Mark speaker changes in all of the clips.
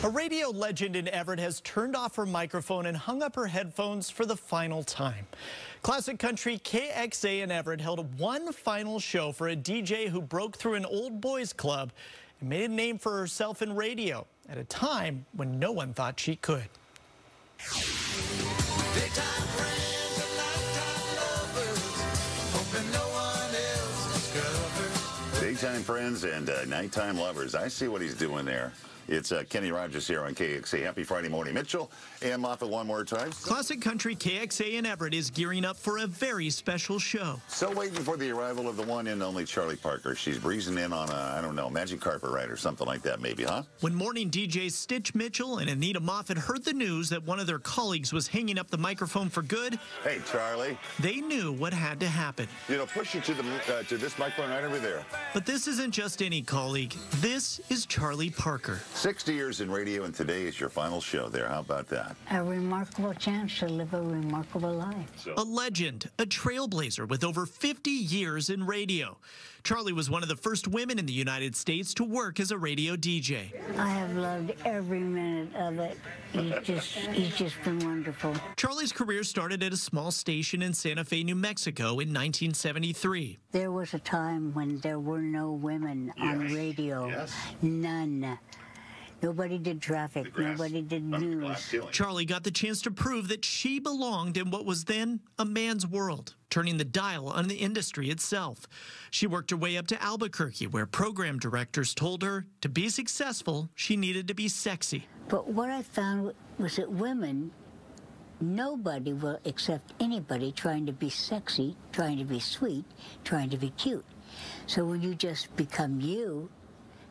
Speaker 1: A radio legend in Everett has turned off her microphone and hung up her headphones for the final time. Classic Country KXA in Everett held one final show for a DJ who broke through an old boys club and made a name for herself in radio at a time when no one thought she could.
Speaker 2: Daytime friends and nighttime lovers. I see what he's doing there. It's Kenny Rogers here on KXA. Happy Friday morning, Mitchell. And Moffat one more time.
Speaker 1: Classic Country KXA in Everett is gearing up for a very special show.
Speaker 2: So waiting for the arrival of the one and only Charlye Parker. She's breezing in on a, I don't know, magic carpet ride or something like that maybe, huh?
Speaker 1: When morning DJs Stitch Mitchell and Anita Moffat heard the news that one of their colleagues was hanging up the microphone for good,
Speaker 2: hey, Charlie.
Speaker 1: They knew what had to happen.
Speaker 2: You know, push it to this microphone right over there.
Speaker 1: But this isn't just any colleague. This is Charlye Parker.
Speaker 2: 60 years in radio, and today is your final show there. How about that?
Speaker 3: A remarkable chance to live a remarkable life.
Speaker 1: A legend, a trailblazer with over 50 years in radio. Charlye was one of the first women in the United States to work as a radio DJ.
Speaker 3: I have loved every minute of it. He's just been wonderful.
Speaker 1: Charlye's career started at a small station in Santa Fe, New Mexico in 1973.
Speaker 3: There was a time when there were no women on radio.
Speaker 2: Yes.
Speaker 3: None. Nobody did traffic. Nobody did news.
Speaker 1: Charlye got the chance to prove that she belonged in what was then a man's world, turning the dial on the industry itself. She worked her way up to Albuquerque, where program directors told her to be successful, she needed to be sexy.
Speaker 3: But what I found was that women, nobody will accept anybody trying to be sexy, trying to be sweet, trying to be cute. So when you just become you,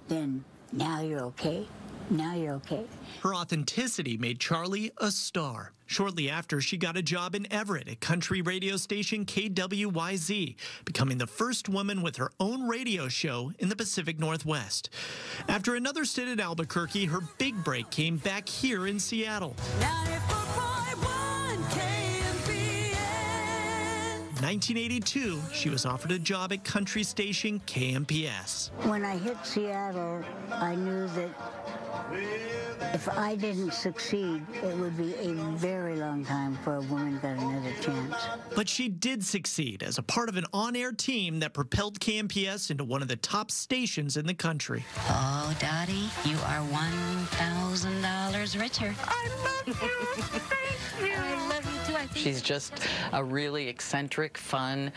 Speaker 3: then now you're okay. Now you're okay.
Speaker 1: Her authenticity made Charlye a star. Shortly after, she got a job in Everett at country radio station KWYZ, becoming the first woman with her own radio show in the Pacific Northwest. After another stint at Albuquerque, her big break came back here in Seattle. 1982, she was offered a job at country station KMPS.
Speaker 3: When I hit Seattle, I knew that if I didn't succeed, it would be a very long time for a woman got another chance.
Speaker 1: But she did succeed as a part of an on-air team that propelled KMPS into one of the top stations in the country.
Speaker 4: Oh, Dottie, you are $1,000 richer.
Speaker 5: I love you. Thank you.
Speaker 4: I love you too. I think
Speaker 6: she's just a really eccentric, fun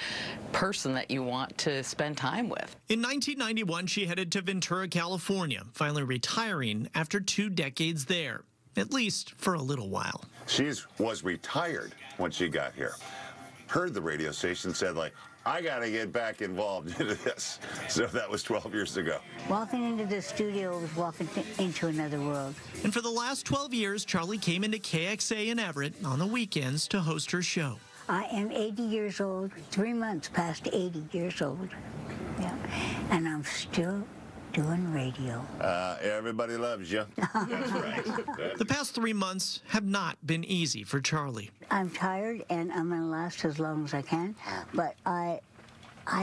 Speaker 6: person that you want to spend time with.
Speaker 1: In 1991, she headed to Ventura, California, finally retiring after 2 decades there, at least for a little while.
Speaker 2: She was retired when she got here. Heard the radio station, said, like, I got to get back involved into this. So that was 12 years ago.
Speaker 3: Walking into the studio was walking into another world.
Speaker 1: And for the last 12 years, Charlye came into KXA in Everett on the weekends to host her show.
Speaker 3: I am 80 years old, 3 months past 80 years old. Yeah. And I'm still doing radio.
Speaker 2: Everybody loves you. That's right.
Speaker 1: The past 3 months have not been easy for Charlye.
Speaker 3: I'm tired, and I'm going to last as long as I can, but I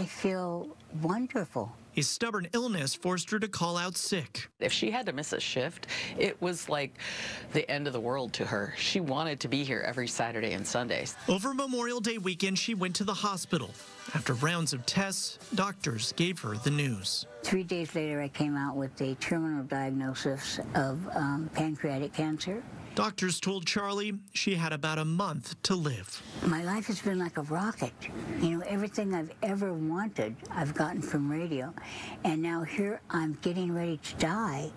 Speaker 3: feel wonderful.
Speaker 1: A stubborn illness forced her to call out sick.
Speaker 6: If she had to miss a shift, it was like the end of the world to her. She wanted to be here every Saturday and Sundays.
Speaker 1: Over Memorial Day weekend, she went to the hospital. After rounds of tests, doctors gave her the news.
Speaker 3: 3 days later, I came out with a terminal diagnosis of pancreatic cancer.
Speaker 1: Doctors told Charlye she had about a month to live.
Speaker 3: My life has been like a rocket. You know, everything I've ever wanted, I've gotten from radio. And now here I'm getting ready to die,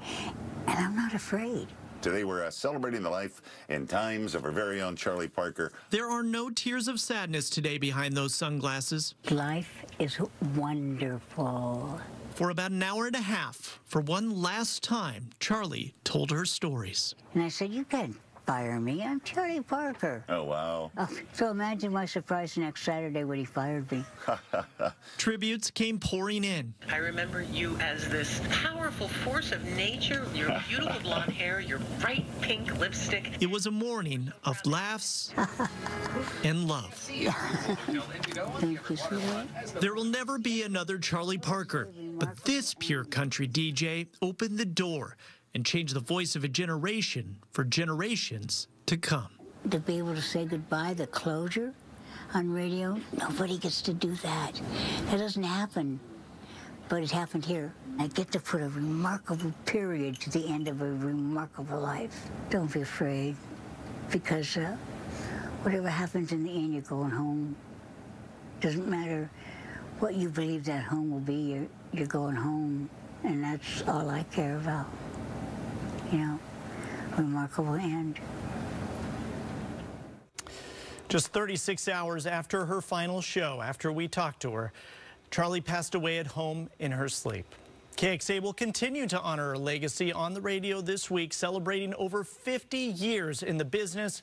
Speaker 3: and I'm not afraid.
Speaker 2: Today we're celebrating the life and times of our very own Charlye Parker.
Speaker 1: There are no tears of sadness today behind those sunglasses.
Speaker 3: Life is wonderful.
Speaker 1: For about an hour and a half, for one last time, Charlye told her stories.
Speaker 3: And I said, you can't fire me. I'm Charlye Parker.
Speaker 2: Oh, wow.
Speaker 3: So imagine my surprise next Saturday when he fired me.
Speaker 1: Tributes came pouring in.
Speaker 7: I remember you as this powerful force of nature, your beautiful blonde hair, your bright pink lipstick.
Speaker 1: It was a morning of laughs and love.
Speaker 3: Thank you, sweetheart.
Speaker 1: There will never be another Charlye Parker, but this pure country DJ opened the door and change the voice of a generation for generations to come.
Speaker 3: To be able to say goodbye, the closure on radio, nobody gets to do that. That doesn't happen, but it happened here. I get to put a remarkable period to the end of a remarkable life. Don't be afraid, because whatever happens in the end, you're going home. Doesn't matter what you believe that home will be, you're going home, and that's all I care about. You know, remarkable end.
Speaker 1: Just 36 hours after her final show, after we talked to her, Charlye passed away at home in her sleep. KXA will continue to honor her legacy on the radio this week, celebrating over 50 years in the business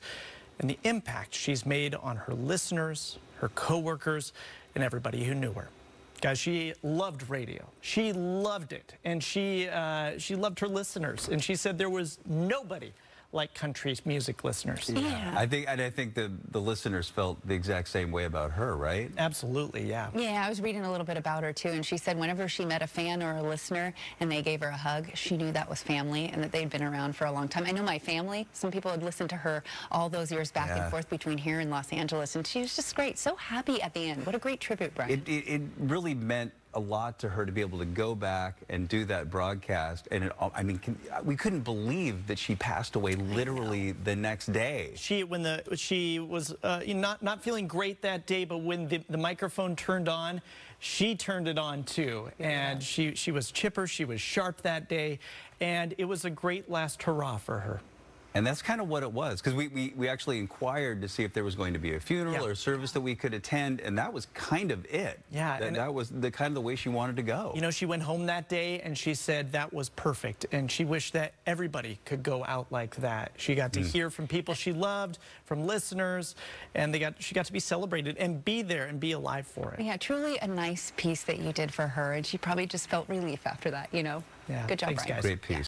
Speaker 1: and the impact she's made on her listeners, her coworkers, and everybody who knew her. Guys, she loved radio. She loved it, and she loved her listeners. And she said there was nobody like country music listeners.
Speaker 8: Yeah. I think the listeners felt the exact same way about her, right?
Speaker 1: Absolutely, yeah.
Speaker 4: Yeah, I was reading a little bit about her too, and she said whenever she met a fan or a listener and they gave her a hug, she knew that was family and that they'd been around for a long time. I know my family, some people had listened to her all those years back and forth between here and Los Angeles, and she was just great. So happy at the end. What a great tribute, Brian.
Speaker 8: It really meant a lot to her to be able to go back and do that broadcast, and we couldn't believe that she passed away literally the next day.
Speaker 1: She was not feeling great that day, but when the microphone turned on, she turned it on too, and she was chipper, she was sharp that day, and it was a great last hurrah for her.
Speaker 8: And that's kind of what it was, because we actually inquired to see if there was going to be a funeral or a service that we could attend, and that was kind of it.
Speaker 1: Yeah.
Speaker 8: That was kind of the way she wanted to go.
Speaker 1: You know, she went home that day, and she said that was perfect, and she wished that everybody could go out like that. She got to hear from people she loved, from listeners, and she got to be celebrated and be there and be alive for it.
Speaker 4: Yeah, truly a nice piece that you did for her, and she probably just felt relief after that, you know.
Speaker 1: Yeah.
Speaker 4: Good job,
Speaker 1: Thanks,
Speaker 4: Brian.
Speaker 1: guys.
Speaker 8: Great piece.